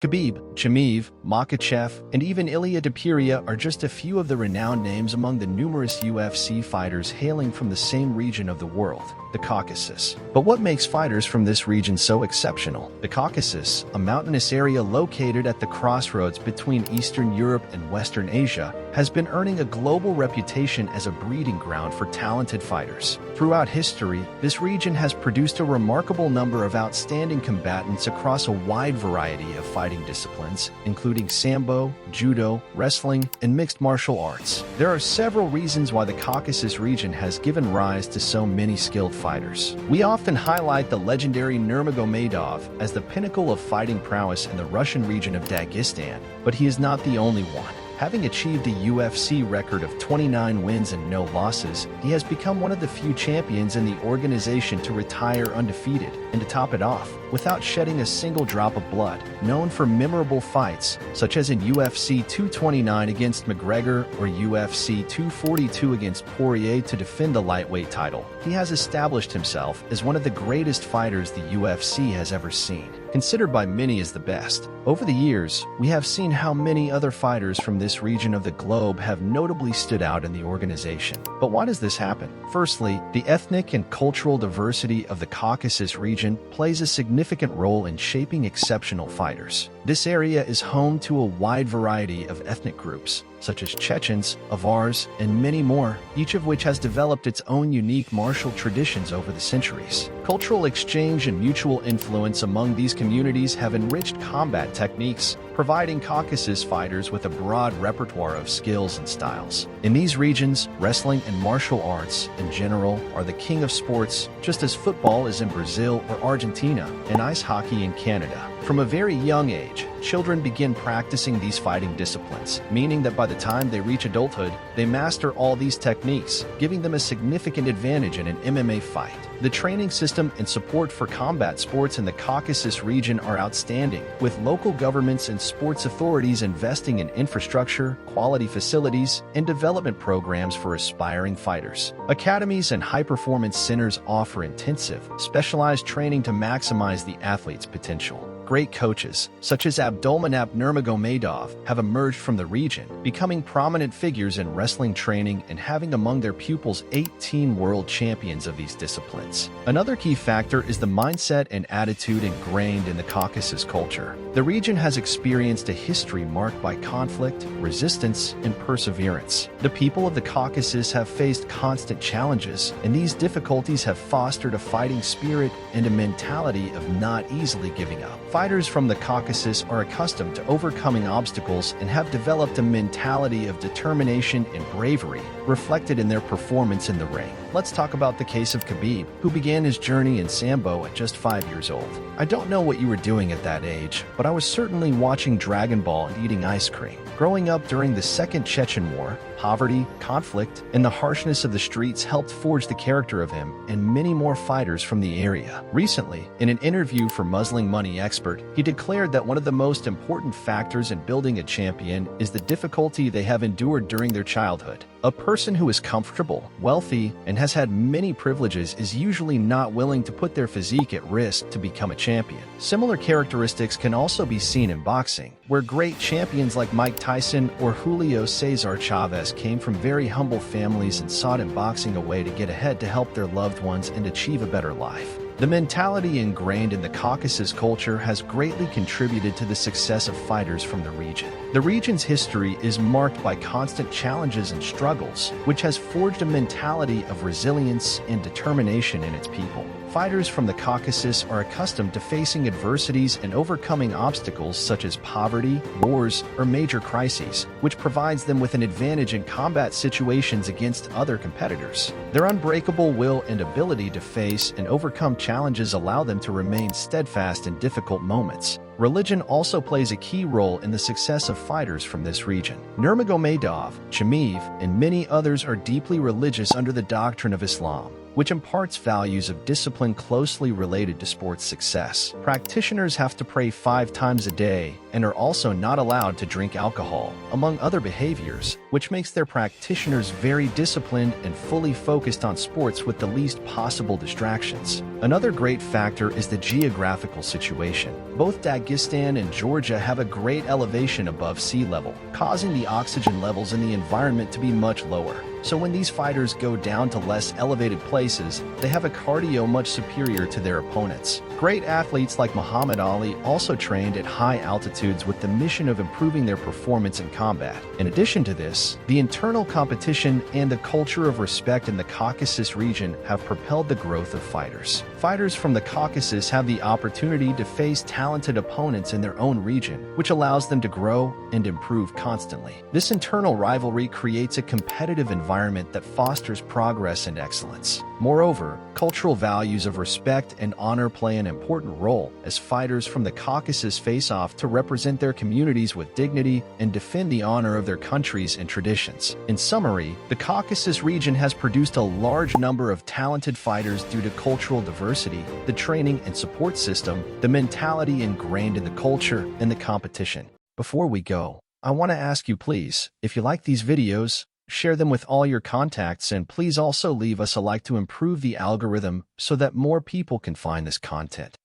Khabib, Chimaev, Makhachev, and even Ilia Topuria are just a few of the renowned names among the numerous UFC fighters hailing from the same region of the world, the Caucasus. But what makes fighters from this region so exceptional? The Caucasus, a mountainous area located at the crossroads between Eastern Europe and Western Asia, has been earning a global reputation as a breeding ground for talented fighters. Throughout history, this region has produced a remarkable number of outstanding combatants across a wide variety of fighting disciplines, including sambo, judo, wrestling, and mixed martial arts. There are several reasons why the Caucasus region has given rise to so many skilled fighters. We often highlight the legendary Nurmagomedov as the pinnacle of fighting prowess in the Russian region of Dagestan, but he is not the only one. Having achieved a UFC record of 29 wins and no losses, he has become one of the few champions in the organization to retire undefeated, and to top it off, without shedding a single drop of blood. Known for memorable fights, such as in UFC 229 against McGregor or UFC 242 against Poirier to defend the lightweight title, he has established himself as one of the greatest fighters the UFC has ever seen, considered by many as the best. Over the years, we have seen how many other fighters from this region of the globe have notably stood out in the organization. But why does this happen? Firstly, the ethnic and cultural diversity of the Caucasus region plays a significant role in shaping exceptional fighters. This area is home to a wide variety of ethnic groups, such as Chechens, Avars, and many more, each of which has developed its own unique martial traditions over the centuries. Cultural exchange and mutual influence among these communities have enriched combat techniques, providing Caucasus fighters with a broad repertoire of skills and styles. In these regions, wrestling and martial arts, in general, are the king of sports, just as football is in Brazil or Argentina, and ice hockey in Canada. From a very young age, children begin practicing these fighting disciplines, meaning that by the time they reach adulthood, they master all these techniques, giving them a significant advantage in an MMA fight. The training system and support for combat sports in the Caucasus region are outstanding, with local governments and sports authorities investing in infrastructure, quality facilities, and development programs for aspiring fighters. Academies and high-performance centers offer intensive, specialized training to maximize the athlete's potential. Great coaches, such as Abdulmanap Nurmagomedov, have emerged from the region, becoming prominent figures in wrestling training and having among their pupils 18 world champions of these disciplines. Another key factor is the mindset and attitude ingrained in the Caucasus culture. The region has experienced a history marked by conflict, resistance, and perseverance. The people of the Caucasus have faced constant challenges, and these difficulties have fostered a fighting spirit and a mentality of not easily giving up. Fighters from the Caucasus are accustomed to overcoming obstacles and have developed a mentality of determination and bravery, reflected in their performance in the ring. Let's talk about the case of Khabib, who began his journey in sambo at just 5 years old. I don't know what you were doing at that age, but I was certainly watching Dragon Ball and eating ice cream. Growing up during the Second Chechen War, poverty, conflict, and the harshness of the streets helped forge the character of him and many more fighters from the area. Recently, in an interview for Muslim Money Expert, he declared that one of the most important factors in building a champion is the difficulty they have endured during their childhood. A person who is comfortable, wealthy, and has had many privileges is usually not willing to put their physique at risk to become a champion. Similar characteristics can also be seen in boxing, where great champions like Mike Tyson or Julio Cesar Chavez came from very humble families and sought in boxing a way to get ahead to help their loved ones and achieve a better life. The mentality ingrained in the Caucasus culture has greatly contributed to the success of fighters from the region. The region's history is marked by constant challenges and struggles, which has forged a mentality of resilience and determination in its people. Fighters from the Caucasus are accustomed to facing adversities and overcoming obstacles such as poverty, wars, or major crises, which provides them with an advantage in combat situations against other competitors. Their unbreakable will and ability to face and overcome challenges allow them to remain steadfast in difficult moments. Religion also plays a key role in the success of fighters from this region. Nurmagomedov, Chimaev, and many others are deeply religious under the doctrine of Islam. which imparts values of discipline closely related to sports success. Practitioners have to pray 5 times a day and are also not allowed to drink alcohol, among other behaviors, which makes their practitioners very disciplined and fully focused on sports with the least possible distractions. Another great factor is the geographical situation. Both Dagestan and Georgia have a great elevation above sea level, causing the oxygen levels in the environment to be much lower. So when these fighters go down to less elevated places, they have a cardio much superior to their opponents. Great athletes like Muhammad Ali also trained at high altitudes with the mission of improving their performance in combat. In addition to this, the internal competition and the culture of respect in the Caucasus region have propelled the growth of fighters. Fighters from the Caucasus have the opportunity to face talented opponents in their own region, which allows them to grow and improve constantly. This internal rivalry creates a competitive environment that fosters progress and excellence. Moreover, cultural values of respect and honor play an important role as fighters from the Caucasus face off to represent their communities with dignity and defend the honor of their countries and traditions. In summary, the Caucasus region has produced a large number of talented fighters due to cultural diversity, the training and support system, the mentality ingrained in the culture, and the competition. Before we go, I want to ask you please, if you like these videos, share them with all your contacts, and please also leave us a like to improve the algorithm so that more people can find this content.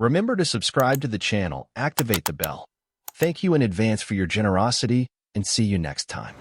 Remember to subscribe to the channel, activate the bell. Thank you in advance for your generosity, and see you next time.